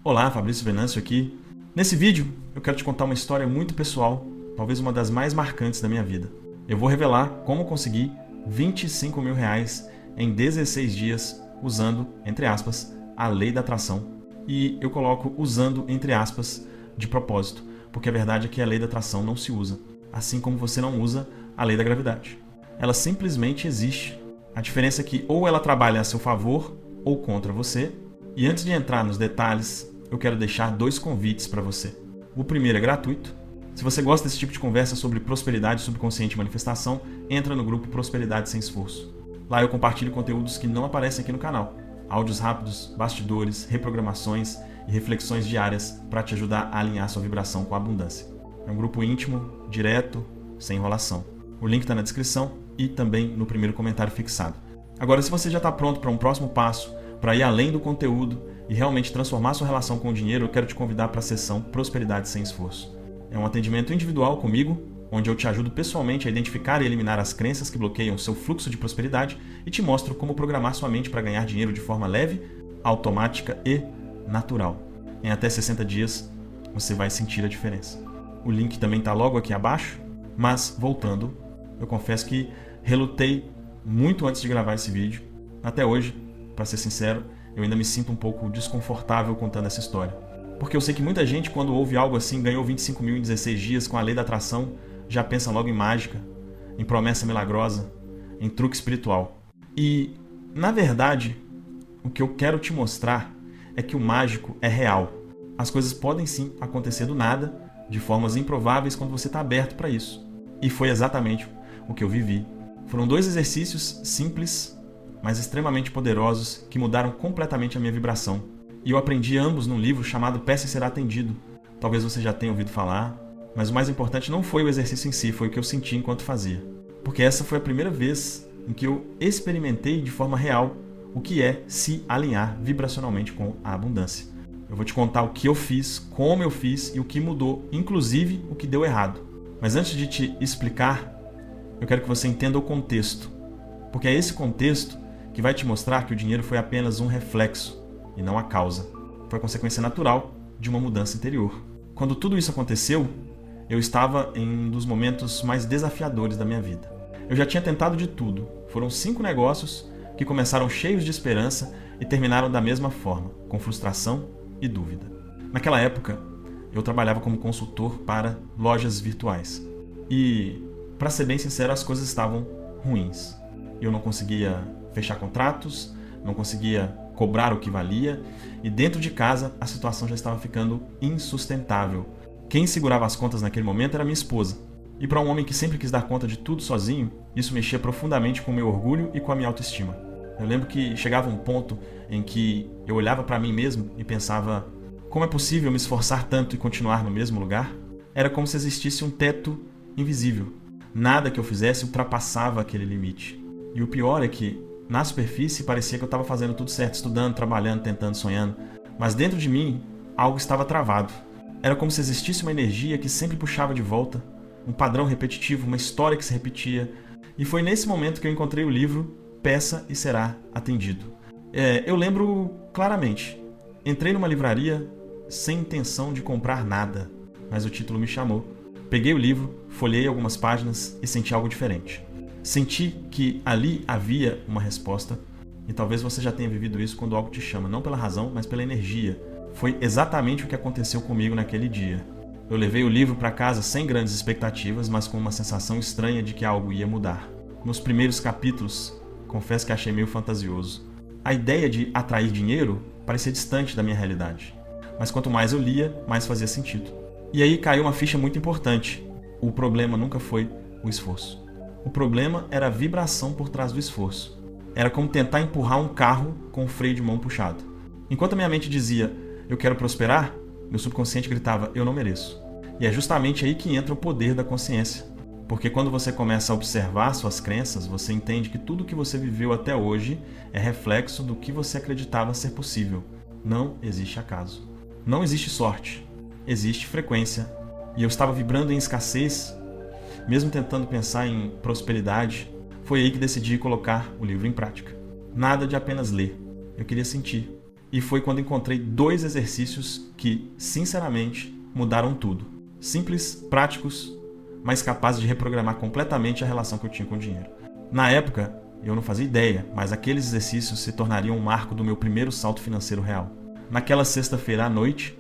Olá, Fabrício Venâncio aqui. Nesse vídeo, eu quero te contar uma história muito pessoal, talvez uma das mais marcantes da minha vida. Eu vou revelar como consegui R$25 mil em 16 dias usando, entre aspas, a lei da atração. E eu coloco usando, entre aspas, de propósito, porque a verdade é que a lei da atração não se usa, assim como você não usa a lei da gravidade. Ela simplesmente existe. A diferença é que ou ela trabalha a seu favor ou contra você. E antes de entrar nos detalhes, eu quero deixar 2 convites para você. O primeiro é gratuito. Se você gosta desse tipo de conversa sobre prosperidade subconsciente e manifestação, entra no grupo Prosperidade Sem Esforço. Lá eu compartilho conteúdos que não aparecem aqui no canal. Áudios rápidos, bastidores, reprogramações e reflexões diárias para te ajudar a alinhar sua vibração com a abundância. É um grupo íntimo, direto, sem enrolação. O link está na descrição e também no primeiro comentário fixado. Agora, se você já está pronto para um próximo passo, para ir além do conteúdo e realmente transformar sua relação com o dinheiro, eu quero te convidar para a sessão Prosperidade Sem Esforço. É um atendimento individual comigo, onde eu te ajudo pessoalmente a identificar e eliminar as crenças que bloqueiam seu fluxo de prosperidade e te mostro como programar sua mente para ganhar dinheiro de forma leve, automática e natural. Em até 60 dias, você vai sentir a diferença. O link também está logo aqui abaixo, mas voltando, eu confesso que relutei muito antes de gravar esse vídeo. Até hoje, para ser sincero, eu ainda me sinto um pouco desconfortável contando essa história. Porque eu sei que muita gente, quando ouve algo assim, ganhou 25 mil em 16 dias com a lei da atração, já pensa logo em mágica, em promessa milagrosa, em truque espiritual. E, na verdade, o que eu quero te mostrar é que o mágico é real. As coisas podem sim acontecer do nada, de formas improváveis quando você está aberto para isso. E foi exatamente o que eu vivi. Foram 2 exercícios simples, mas extremamente poderosos, que mudaram completamente a minha vibração. E eu aprendi ambos num livro chamado Peça e Será Atendido. Talvez você já tenha ouvido falar, mas o mais importante não foi o exercício em si, foi o que eu senti enquanto fazia. Porque essa foi a primeira vez em que eu experimentei de forma real o que é se alinhar vibracionalmente com a abundância. Eu vou te contar o que eu fiz, como eu fiz e o que mudou, inclusive o que deu errado. Mas antes de te explicar, eu quero que você entenda o contexto. Porque é esse contexto que vai te mostrar que o dinheiro foi apenas um reflexo e não a causa. Foi a consequência natural de uma mudança interior. Quando tudo isso aconteceu, eu estava em um dos momentos mais desafiadores da minha vida. Eu já tinha tentado de tudo. Foram 5 negócios que começaram cheios de esperança e terminaram da mesma forma, com frustração e dúvida. Naquela época, eu trabalhava como consultor para lojas virtuais. E, para ser bem sincero, as coisas estavam ruins. Eu não conseguia fechar contratos, não conseguia cobrar o que valia, e dentro de casa a situação já estava ficando insustentável. Quem segurava as contas naquele momento era minha esposa. E para um homem que sempre quis dar conta de tudo sozinho, isso mexia profundamente com o meu orgulho e com a minha autoestima. Eu lembro que chegava um ponto em que eu olhava para mim mesmo e pensava: como é possível me esforçar tanto e continuar no mesmo lugar? Era como se existisse um teto invisível. Nada que eu fizesse ultrapassava aquele limite. E o pior é que, na superfície, parecia que eu estava fazendo tudo certo, estudando, trabalhando, tentando, sonhando. Mas dentro de mim, algo estava travado. Era como se existisse uma energia que sempre puxava de volta, um padrão repetitivo, uma história que se repetia. E foi nesse momento que eu encontrei o livro Peça e Será Atendido. Eu lembro claramente. Entrei numa livraria sem intenção de comprar nada, mas o título me chamou. Peguei o livro, folhei algumas páginas e senti algo diferente. Senti que ali havia uma resposta, e talvez você já tenha vivido isso quando algo te chama, não pela razão, mas pela energia. Foi exatamente o que aconteceu comigo naquele dia. Eu levei o livro para casa sem grandes expectativas, mas com uma sensação estranha de que algo ia mudar. Nos primeiros capítulos, confesso que achei meio fantasioso. A ideia de atrair dinheiro parecia distante da minha realidade. Mas quanto mais eu lia, mais fazia sentido. E aí caiu uma ficha muito importante. O problema nunca foi o esforço. O problema era a vibração por trás do esforço. Era como tentar empurrar um carro com o freio de mão puxado. Enquanto a minha mente dizia: eu quero prosperar, meu subconsciente gritava: eu não mereço. E é justamente aí que entra o poder da consciência. Porque quando você começa a observar suas crenças, você entende que tudo que você viveu até hoje é reflexo do que você acreditava ser possível. Não existe acaso. Não existe sorte. Existe frequência. E eu estava vibrando em escassez, mesmo tentando pensar em prosperidade. Foi aí que decidi colocar o livro em prática. Nada de apenas ler. Eu queria sentir. E foi quando encontrei 2 exercícios que, sinceramente, mudaram tudo. Simples, práticos, mas capazes de reprogramar completamente a relação que eu tinha com o dinheiro. Na época, eu não fazia ideia, mas aqueles exercícios se tornariam um marco do meu primeiro salto financeiro real. Naquela sexta-feira à noite,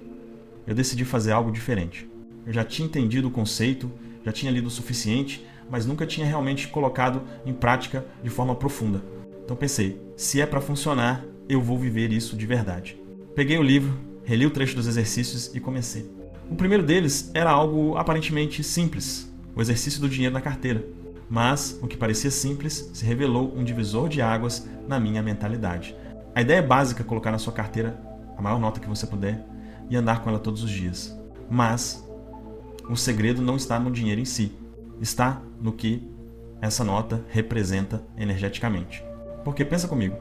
eu decidi fazer algo diferente. Eu já tinha entendido o conceito, já tinha lido o suficiente, mas nunca tinha realmente colocado em prática de forma profunda. Então pensei, se é para funcionar, eu vou viver isso de verdade. Peguei o livro, reli o trecho dos exercícios e comecei. O primeiro deles era algo aparentemente simples, o exercício do dinheiro na carteira. Mas o que parecia simples se revelou um divisor de águas na minha mentalidade. A ideia básica é colocar na sua carteira a maior nota que você puder e andar com ela todos os dias. Mas o segredo não está no dinheiro em si, está no que essa nota representa energeticamente. Porque pensa comigo,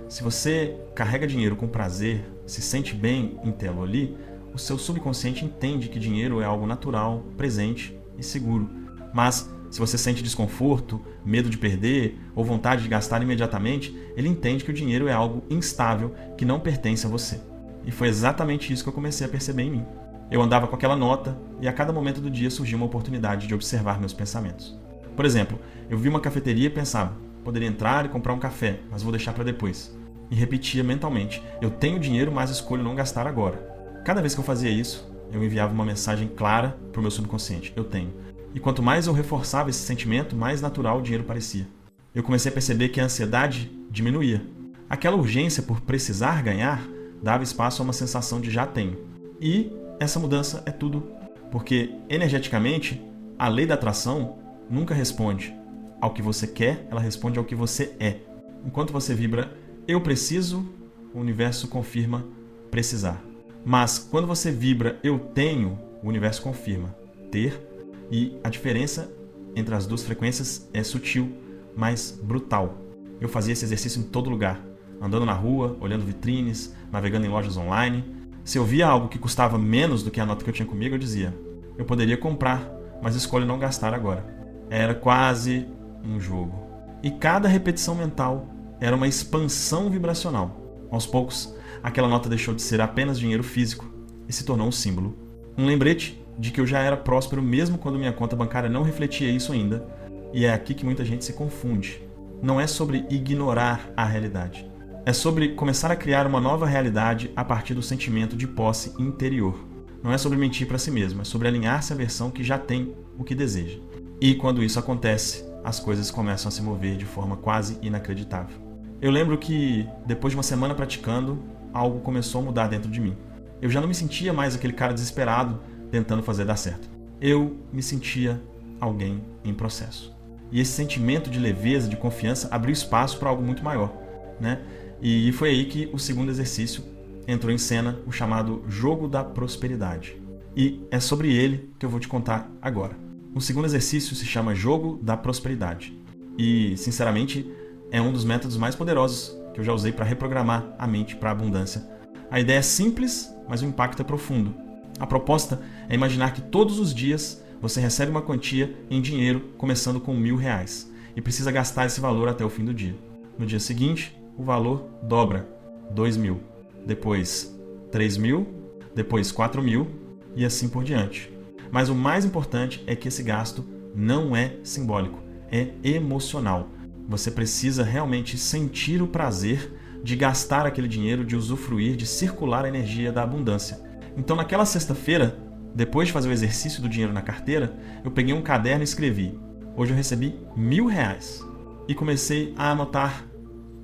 se você carrega dinheiro com prazer, se sente bem em tê-lo ali, o seu subconsciente entende que dinheiro é algo natural, presente e seguro. Mas se você sente desconforto, medo de perder ou vontade de gastar imediatamente, ele entende que o dinheiro é algo instável que não pertence a você. E foi exatamente isso que eu comecei a perceber em mim. Eu andava com aquela nota e a cada momento do dia surgia uma oportunidade de observar meus pensamentos. Por exemplo, eu vi uma cafeteria e pensava, poderia entrar e comprar um café, mas vou deixar para depois. E repetia mentalmente, eu tenho dinheiro, mas escolho não gastar agora. Cada vez que eu fazia isso, eu enviava uma mensagem clara para o meu subconsciente, eu tenho. E quanto mais eu reforçava esse sentimento, mais natural o dinheiro parecia. Eu comecei a perceber que a ansiedade diminuía. Aquela urgência por precisar ganhar dava espaço a uma sensação de já tenho. E essa mudança é tudo. Porque, energeticamente, a lei da atração nunca responde ao que você quer, ela responde ao que você é. Enquanto você vibra eu preciso, o universo confirma precisar. Mas quando você vibra eu tenho, o universo confirma ter. E a diferença entre as duas frequências é sutil, mas brutal. Eu fazia esse exercício em todo lugar. Andando na rua, olhando vitrines, navegando em lojas online. Se eu via algo que custava menos do que a nota que eu tinha comigo, eu dizia, eu poderia comprar, mas escolho não gastar agora. Era quase um jogo. E cada repetição mental era uma expansão vibracional. Aos poucos, aquela nota deixou de ser apenas dinheiro físico e se tornou um símbolo. Um lembrete de que eu já era próspero mesmo quando minha conta bancária não refletia isso ainda. E é aqui que muita gente se confunde. Não é sobre ignorar a realidade. É sobre começar a criar uma nova realidade a partir do sentimento de posse interior. Não é sobre mentir para si mesmo, é sobre alinhar-se à versão que já tem o que deseja. E quando isso acontece, as coisas começam a se mover de forma quase inacreditável. Eu lembro que, depois de uma semana praticando, algo começou a mudar dentro de mim. Eu já não me sentia mais aquele cara desesperado tentando fazer dar certo. Eu me sentia alguém em processo. E esse sentimento de leveza, de confiança, abriu espaço para algo muito maior, né? E foi aí que o segundo exercício entrou em cena, o chamado Jogo da Prosperidade. E é sobre ele que eu vou te contar agora. O segundo exercício se chama Jogo da Prosperidade. E, sinceramente, é um dos métodos mais poderosos que eu já usei para reprogramar a mente para a abundância. A ideia é simples, mas o impacto é profundo. A proposta é imaginar que todos os dias você recebe uma quantia em dinheiro começando com R$1.000 e precisa gastar esse valor até o fim do dia. No dia seguinte, o valor dobra, R$2.000, depois R$3.000, depois R$4.000 e assim por diante. Mas o mais importante é que esse gasto não é simbólico, é emocional. Você precisa realmente sentir o prazer de gastar aquele dinheiro, de usufruir, de circular a energia da abundância. Então, naquela sexta-feira, depois de fazer o exercício do dinheiro na carteira, eu peguei um caderno e escrevi: hoje eu recebi R$1.000 e comecei a anotar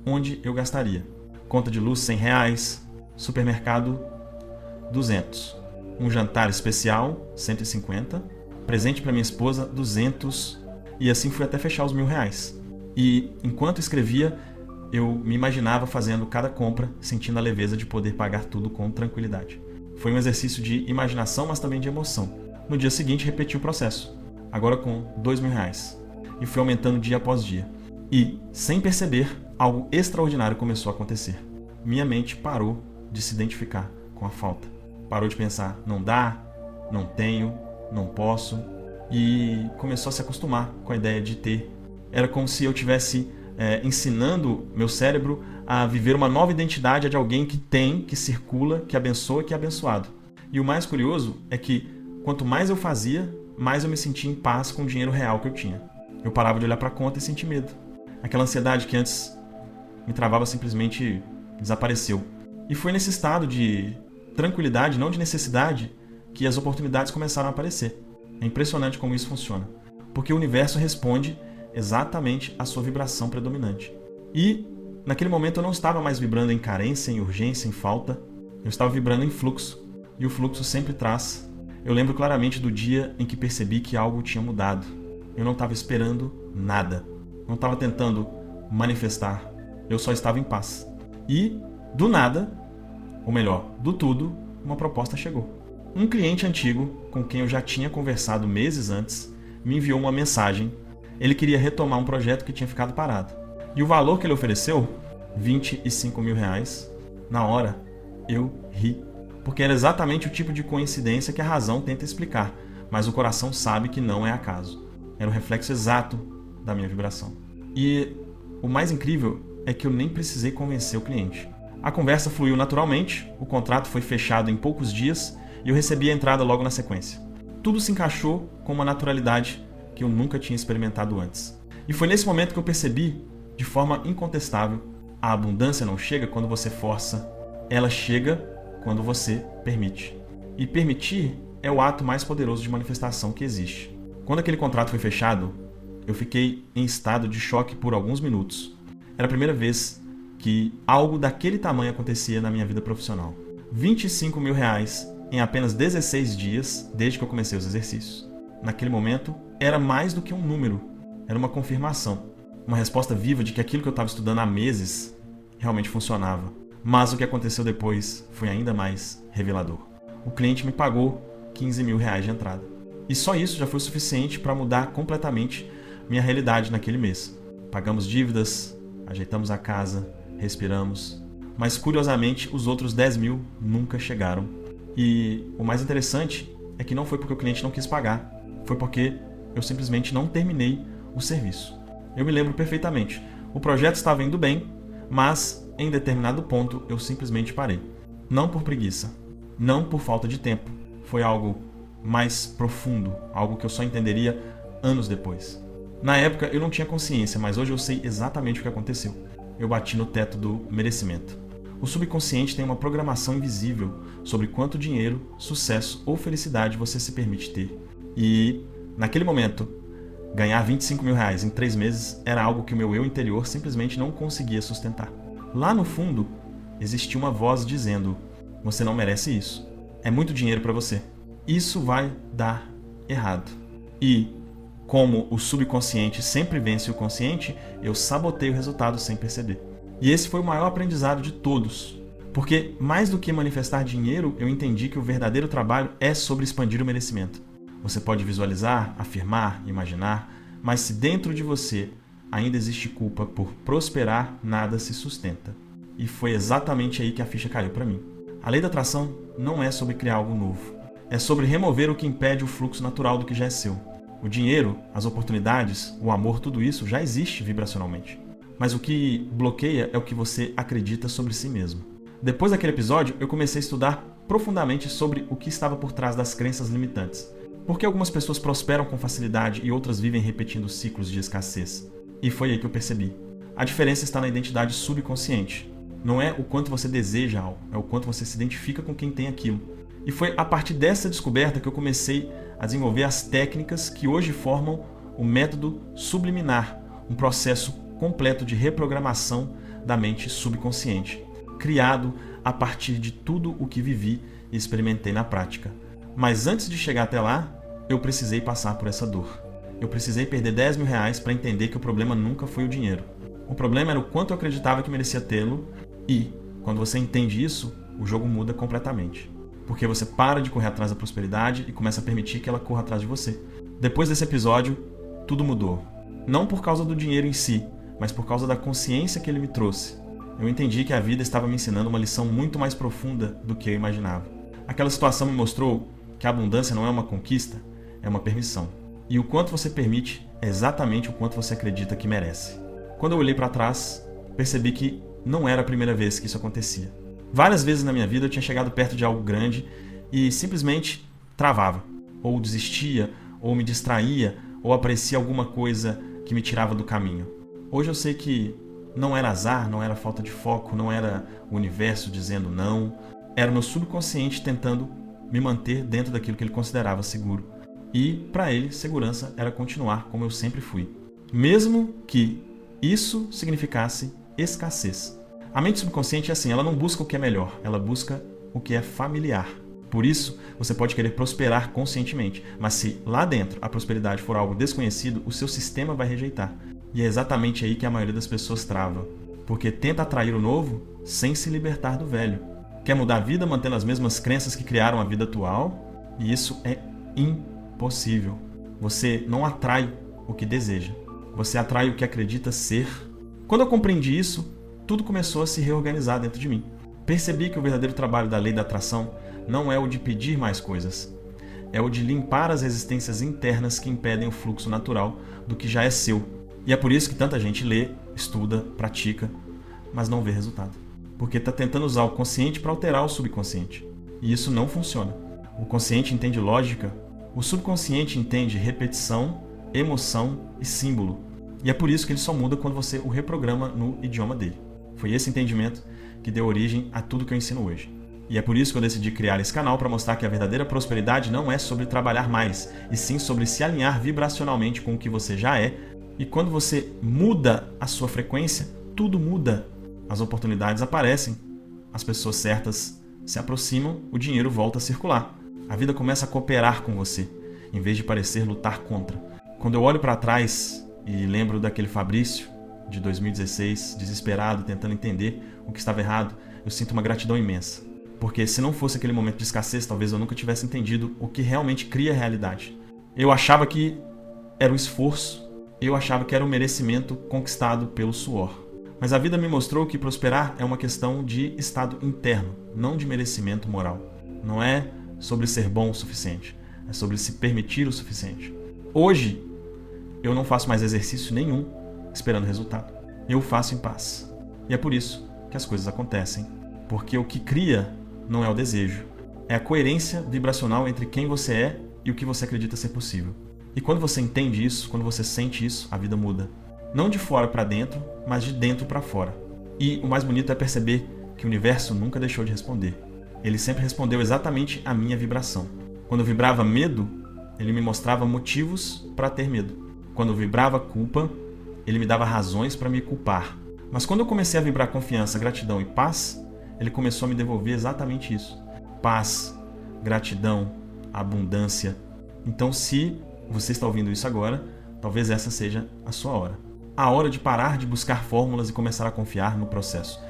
onde eu gastaria. Conta de luz R$100, supermercado R$200, um jantar especial R$150, presente para minha esposa R$200 e assim fui até fechar os R$1.000. E enquanto escrevia, eu me imaginava fazendo cada compra, sentindo a leveza de poder pagar tudo com tranquilidade. Foi um exercício de imaginação, mas também de emoção. No dia seguinte, repeti o processo, agora com R$2.000, e fui aumentando dia após dia. E, sem perceber, algo extraordinário começou a acontecer. Minha mente parou de se identificar com a falta. Parou de pensar, não dá, não tenho, não posso, e começou a se acostumar com a ideia de ter. Era como se eu tivesse ensinando meu cérebro a viver uma nova identidade de alguém que tem, que circula, que abençoa e que é abençoado. E o mais curioso é que quanto mais eu fazia, mais eu me sentia em paz com o dinheiro real que eu tinha. Eu parava de olhar para a conta e sentir medo. Aquela ansiedade que antes me travava simplesmente desapareceu. E foi nesse estado de tranquilidade, não de necessidade, que as oportunidades começaram a aparecer. É impressionante como isso funciona. Porque o universo responde exatamente à sua vibração predominante. E naquele momento eu não estava mais vibrando em carência, em urgência, em falta. Eu estava vibrando em fluxo. E o fluxo sempre traz. Eu lembro claramente do dia em que percebi que algo tinha mudado. Eu não estava esperando nada. Não estava tentando manifestar. Eu só estava em paz. E, do nada, ou melhor, do tudo, uma proposta chegou. Um cliente antigo, com quem eu já tinha conversado meses antes, me enviou uma mensagem. Ele queria retomar um projeto que tinha ficado parado. E o valor que ele ofereceu, R$25 mil. Na hora, eu ri. Porque era exatamente o tipo de coincidência que a razão tenta explicar, mas o coração sabe que não é acaso. Era o reflexo exato da minha vibração. E o mais incrível é que eu nem precisei convencer o cliente. A conversa fluiu naturalmente, o contrato foi fechado em poucos dias e eu recebi a entrada logo na sequência. Tudo se encaixou com uma naturalidade que eu nunca tinha experimentado antes. E foi nesse momento que eu percebi, de forma incontestável, a abundância não chega quando você força, ela chega quando você permite. E permitir é o ato mais poderoso de manifestação que existe. Quando aquele contrato foi fechado, eu fiquei em estado de choque por alguns minutos. Era a primeira vez que algo daquele tamanho acontecia na minha vida profissional. R$25 mil em apenas 16 dias desde que eu comecei os exercícios. Naquele momento, era mais do que um número. Era uma confirmação. Uma resposta viva de que aquilo que eu estava estudando há meses realmente funcionava. Mas o que aconteceu depois foi ainda mais revelador. O cliente me pagou R$15 mil de entrada. E só isso já foi suficiente para mudar completamente minha realidade naquele mês. Pagamos dívidas, ajeitamos a casa, respiramos. Mas curiosamente, os outros 10 mil nunca chegaram. E o mais interessante é que não foi porque o cliente não quis pagar. Foi porque eu simplesmente não terminei o serviço. Eu me lembro perfeitamente. O projeto estava indo bem, mas em determinado ponto eu simplesmente parei. Não por preguiça, não por falta de tempo. Foi algo mais profundo, algo que eu só entenderia anos depois. Na época eu não tinha consciência, mas hoje eu sei exatamente o que aconteceu. Eu bati no teto do merecimento. O subconsciente tem uma programação invisível sobre quanto dinheiro, sucesso ou felicidade você se permite ter. E, naquele momento, ganhar R$25 mil em 3 meses era algo que o meu eu interior simplesmente não conseguia sustentar. Lá no fundo, existia uma voz dizendo: você não merece isso. É muito dinheiro para você. Isso vai dar errado. E, como o subconsciente sempre vence o consciente, eu sabotei o resultado sem perceber. E esse foi o maior aprendizado de todos. Porque, mais do que manifestar dinheiro, eu entendi que o verdadeiro trabalho é sobre expandir o merecimento. Você pode visualizar, afirmar, imaginar, mas se dentro de você ainda existe culpa por prosperar, nada se sustenta. E foi exatamente aí que a ficha caiu para mim. A lei da atração não é sobre criar algo novo. É sobre remover o que impede o fluxo natural do que já é seu. O dinheiro, as oportunidades, o amor, tudo isso já existe vibracionalmente. Mas o que bloqueia é o que você acredita sobre si mesmo. Depois daquele episódio, eu comecei a estudar profundamente sobre o que estava por trás das crenças limitantes. Por que algumas pessoas prosperam com facilidade e outras vivem repetindo ciclos de escassez? E foi aí que eu percebi. A diferença está na identidade subconsciente. Não é o quanto você deseja algo, é o quanto você se identifica com quem tem aquilo. E foi a partir dessa descoberta que eu comecei a desenvolver as técnicas que hoje formam o método subliminar, um processo completo de reprogramação da mente subconsciente, criado a partir de tudo o que vivi e experimentei na prática. Mas antes de chegar até lá, eu precisei passar por essa dor. Eu precisei perder R$10 mil para entender que o problema nunca foi o dinheiro. O problema era o quanto eu acreditava que merecia tê-lo e, quando você entende isso, o jogo muda completamente. Porque você para de correr atrás da prosperidade e começa a permitir que ela corra atrás de você. Depois desse episódio, tudo mudou. Não por causa do dinheiro em si, mas por causa da consciência que ele me trouxe. Eu entendi que a vida estava me ensinando uma lição muito mais profunda do que eu imaginava. Aquela situação me mostrou que a abundância não é uma conquista, é uma permissão. E o quanto você permite é exatamente o quanto você acredita que merece. Quando eu olhei para trás, percebi que não era a primeira vez que isso acontecia. Várias vezes na minha vida eu tinha chegado perto de algo grande e simplesmente travava, ou desistia, ou me distraía, ou aparecia alguma coisa que me tirava do caminho. Hoje eu sei que não era azar, não era falta de foco, não era o universo dizendo não, era meu subconsciente tentando me manter dentro daquilo que ele considerava seguro. E, para ele, segurança era continuar como eu sempre fui. Mesmo que isso significasse escassez. A mente subconsciente é assim, ela não busca o que é melhor, ela busca o que é familiar. Por isso, você pode querer prosperar conscientemente, mas se lá dentro a prosperidade for algo desconhecido, o seu sistema vai rejeitar. E é exatamente aí que a maioria das pessoas trava, porque tenta atrair o novo sem se libertar do velho. Quer mudar a vida mantendo as mesmas crenças que criaram a vida atual? E isso é impossível. Você não atrai o que deseja, você atrai o que acredita ser. Quando eu compreendi isso, tudo começou a se reorganizar dentro de mim. Percebi que o verdadeiro trabalho da lei da atração não é o de pedir mais coisas, é o de limpar as resistências internas que impedem o fluxo natural do que já é seu. E é por isso que tanta gente lê, estuda, pratica, mas não vê resultado. Porque está tentando usar o consciente para alterar o subconsciente. E isso não funciona. O consciente entende lógica, o subconsciente entende repetição, emoção e símbolo. E é por isso que ele só muda quando você o reprograma no idioma dele. Foi esse entendimento que deu origem a tudo que eu ensino hoje. E é por isso que eu decidi criar esse canal para mostrar que a verdadeira prosperidade não é sobre trabalhar mais, e sim sobre se alinhar vibracionalmente com o que você já é. E quando você muda a sua frequência, tudo muda. As oportunidades aparecem, as pessoas certas se aproximam, o dinheiro volta a circular. A vida começa a cooperar com você, em vez de parecer lutar contra. Quando eu olho para trás e lembro daquele Fabrício de 2016, desesperado, tentando entender o que estava errado, eu sinto uma gratidão imensa. Porque se não fosse aquele momento de escassez, talvez eu nunca tivesse entendido o que realmente cria a realidade. Eu achava que era o esforço, eu achava que era o merecimento conquistado pelo suor. Mas a vida me mostrou que prosperar é uma questão de estado interno, não de merecimento moral. Não é sobre ser bom o suficiente, é sobre se permitir o suficiente. Hoje, eu não faço mais exercício nenhum esperando resultado. Eu faço em paz. E é por isso que as coisas acontecem. Porque o que cria não é o desejo, é a coerência vibracional entre quem você é e o que você acredita ser possível. E quando você entende isso, quando você sente isso, a vida muda. Não de fora para dentro, mas de dentro para fora. E o mais bonito é perceber que o universo nunca deixou de responder. Ele sempre respondeu exatamente à minha vibração. Quando eu vibrava medo, ele me mostrava motivos para ter medo. Quando eu vibrava culpa, ele me dava razões para me culpar. Mas quando eu comecei a vibrar confiança, gratidão e paz, ele começou a me devolver exatamente isso. Paz, gratidão, abundância. Então, se você está ouvindo isso agora, talvez essa seja a sua hora. A hora de parar de buscar fórmulas e começar a confiar no processo.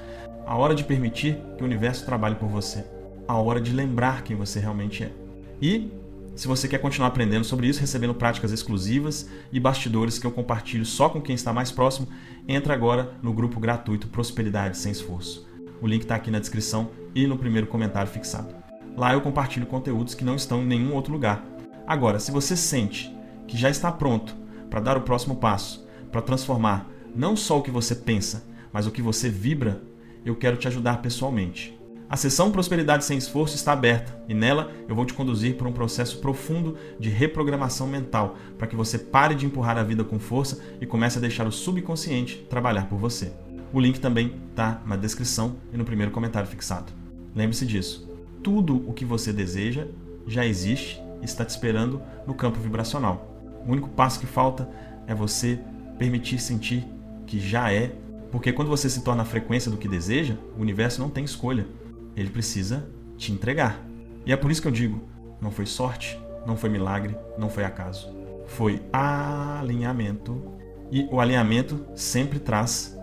A hora de permitir que o universo trabalhe por você. A hora de lembrar quem você realmente é. E, se você quer continuar aprendendo sobre isso, recebendo práticas exclusivas e bastidores que eu compartilho só com quem está mais próximo, entra agora no grupo gratuito Prosperidade Sem Esforço. O link está aqui na descrição e no primeiro comentário fixado. Lá eu compartilho conteúdos que não estão em nenhum outro lugar. Agora, se você sente que já está pronto para dar o próximo passo, para transformar não só o que você pensa, mas o que você vibra, eu quero te ajudar pessoalmente. A sessão Prosperidade Sem Esforço está aberta e nela eu vou te conduzir por um processo profundo de reprogramação mental para que você pare de empurrar a vida com força e comece a deixar o subconsciente trabalhar por você. O link também está na descrição e no primeiro comentário fixado. Lembre-se disso. Tudo o que você deseja já existe e está te esperando no campo vibracional. O único passo que falta é você permitir sentir que já é, porque quando você se torna a frequência do que deseja, o universo não tem escolha. Ele precisa te entregar. E é por isso que eu digo, não foi sorte, não foi milagre, não foi acaso. Foi alinhamento. E o alinhamento sempre traz